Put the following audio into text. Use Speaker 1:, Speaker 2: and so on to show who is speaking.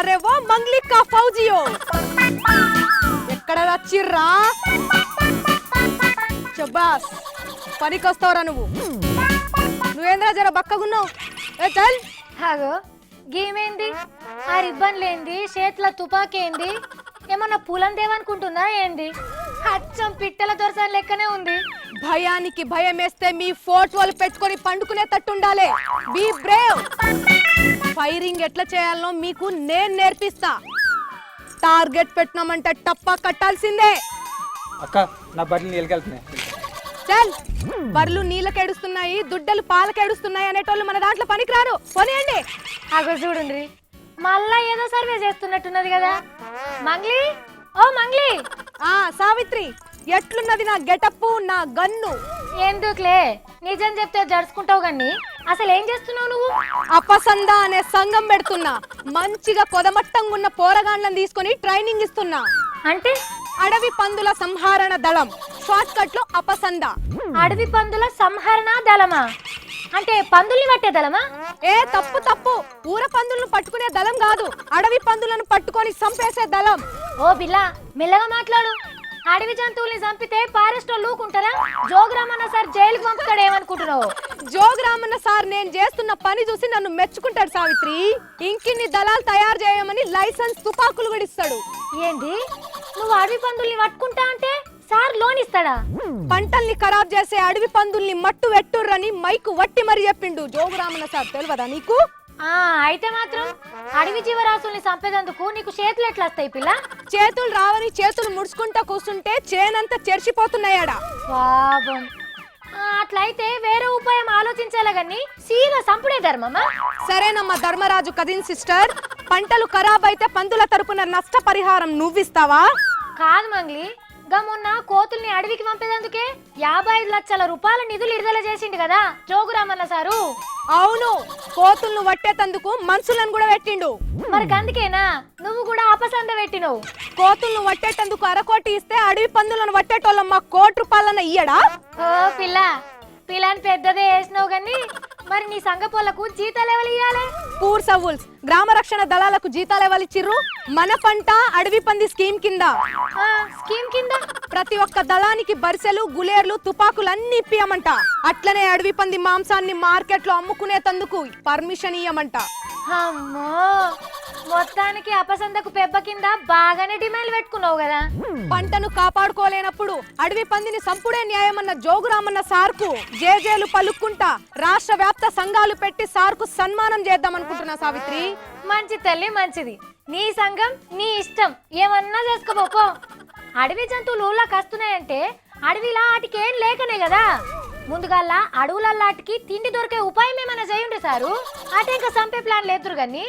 Speaker 1: అరే వా మంగ్లికా ఫౌజియో ఎక్కడ వచ్చిర్రా చబాస్ పనికొస్తావురా నువ్వేంద్రా జర బక్కగున్నావు ఏ చల్
Speaker 2: హాగో గేమేంది ఆ రిబ్బన్ లేంది చేతుల తుపాకేంది ఏమన్నా పూలం దేవనుకుంటుందా ఏంది అచ్చం పిట్టల దొరసాని లెక్కనే ఉంది
Speaker 1: భయానికి భయమేస్తే మీ ఫోటోలు పెట్టుకొని పండుకునే తట్టుండాలే బీ బ్రేవ్ ఫైరింగ్ ఎట్లా చేయాలనో మీకు నేను నేర్పిస్తా టార్గెట్ పెట్టినామంటే టప్పా కట్టాల్సిందే
Speaker 3: అక్క నా బట్టలు నీళ్ళకెళ్తున్నాయి
Speaker 1: చల్ బర్లు నీళ్ళకేడుస్తున్నాయి దుడ్డలు పాలకేడుస్తున్నాయి అనేటోళ్ళు మన దాంట్లో పనికిరారు కొనియండి
Speaker 2: అగో చూడండి మళ్ళా ఏదో సర్వే చేస్తున్నట్టున్నది కదా మంగ్లీ ఓ మంగ్లీ
Speaker 1: సావిత్రి ఎట్లున్నది నా గెటప్ నా గన్ను
Speaker 2: ఎందుకులే నిజం చెప్తే జరుచుకుంటావు గాని అసలు ఏం చేస్తున్నావు నువ్వు
Speaker 1: అపసంద అనే సంఘం పెడుతున్నా మంచిగా కొదమట్టంగా ఉన్న పోరగాండ్లను తీసుకొని ట్రైనింగ్ ఇస్తున్నా
Speaker 2: అంటే
Speaker 1: అడవి పందుల సంహరణ దళం షార్ట్ కట్ లో అపసంద
Speaker 2: అడవి పందుల సంహరణ దళమా అంటే పందుల్ని పట్టే దళమా
Speaker 1: ఏ తప్పు తప్పు ఊర పందులను పట్టుకునే దళం కాదు అడవి పందులను పట్టుకొని చంపేసే దళం
Speaker 2: ఓ బిల్లా మెల్లగా మాట్లాడు అడవి జంతువుల్ని చంపితే ఫారెస్ట్ వాళ్ళు ఊకుంటారా జోగురామన్న సార్ జైలుకు పంపుతాడు ఏమనుకుంటున్నావు
Speaker 1: జోగురామన్న సార్ నేను చేస్తున్న పని చూసి నన్ను మెచ్చుకుంటాడు సావిత్రి ఇంకిన్ని దళాలు తయారు చేయమని లైసెన్స్ తుపాకులు కూడా ఇస్తాడు
Speaker 2: ఏంది నువ్వు అడవి పందుల్ని పట్టుకుంటా అంటే సార్ లోన్ ఇస్తాడా
Speaker 1: పంటల్ని ఖరాబ్ చేసే అడవి పందుల్ని మట్టు వెట్టుర్రని మైకు వట్టి మరి చెప్పిండు జోగురామన్న సార్ తెలియదా నీకు
Speaker 2: అయితే మాత్రం అడవి జీవరాశుల్ని చంపేదందుకు నీకు చేతులు ఎట్లా వస్తాయి పిల్ల
Speaker 1: చేతులు రావని చేతులు ముడుచుకుంటా కూర్చుంటే చేనంతా చెరిచిపోతున్నాయాడా
Speaker 2: పాపం అట్లయితే వేరే ఉపాయం ఆలోచించాలా గాని సీదా సంపుడే ధర్మమా
Speaker 1: సరేనమ్మా ధర్మరాజు కజిన్ సిస్టర్ పంటలు ఖరాబ్ అయితే పందుల తరపున నష్టపరిహారం నువ్విస్తావా
Speaker 2: కాదు మంగ్లీ మొన్న కోతుల్ని అడవికి పంపేదందుకే 55 లక్షల రూపాయల నిధులు విడుదల చేసిండు కదా జోగురామన్న సారు
Speaker 1: అవును కోతులను వట్టేతందుకు మనుషులను కూడా పెట్టిండు
Speaker 2: మరి అందుకేనా నువ్వు కూడా అపసంద పెట్టినవు
Speaker 1: కోతులను వట్టేటందుకు అరకోటి ఇస్తే అడవి పందులను వట్టేటోళ్ళం మా ₹1 ఇయ్యడా
Speaker 2: ఓ పిల్లని పెద్దదే వేసినావు గాని మరి నీ సంఘపోలకు జీతాలు ఎవరు ఇయ్యాలి
Speaker 1: పూర్ సవుల్స్ గ్రామ రక్షణ దళాలకు జీతాలు ఎవరిచ్చిర్రు మన పంట అడవి పంది స్కీమ్ కింద
Speaker 2: స్కీమ్ కింద
Speaker 1: ప్రతి ఒక్క దళానికి బరిసెలు గులేర్లు తుపాకులు అన్ని ఇప్పియమంట అట్లనే అడవి పంది మాంసాన్ని మార్కెట్ లో అమ్ముకునేతందుకు పర్మిషన్ ఇయ్యమంట
Speaker 2: అమ్మో మొత్తానికి అపసందకు పెబ్బ కింద బాగానే డిమాండ్ పెట్టుకున్నావు కదా
Speaker 1: పంటను కాపాడుకోలేనప్పుడు అడవి పందిని సంపుడే న్యాయమన్న జోగురామన్న సార్కు జేజేలు పలుక్కుంటా రాష్ట్ర వ్యాప్త సంఘాలు పెట్టి సార్కు సన్మానం చేద్దాం అనుకుంటున్నా సావిత్రి
Speaker 2: మంచి తల్లి మంచిది నీ సంఘం నీ ఇష్టం ఏమన్నా చేసుకోపో అడవి జంతువులు ఊళ్ళకి వస్తున్నాయంటే అడవిలా వాటికి ఏం లేకనే కదా ముందుగాల అడవులల్లాటికి తిండి దొరికే ఉపాయం ఏమైనా చేయండి సారు అటే ఇంకా చంపే ప్లాన్ లేదు గాని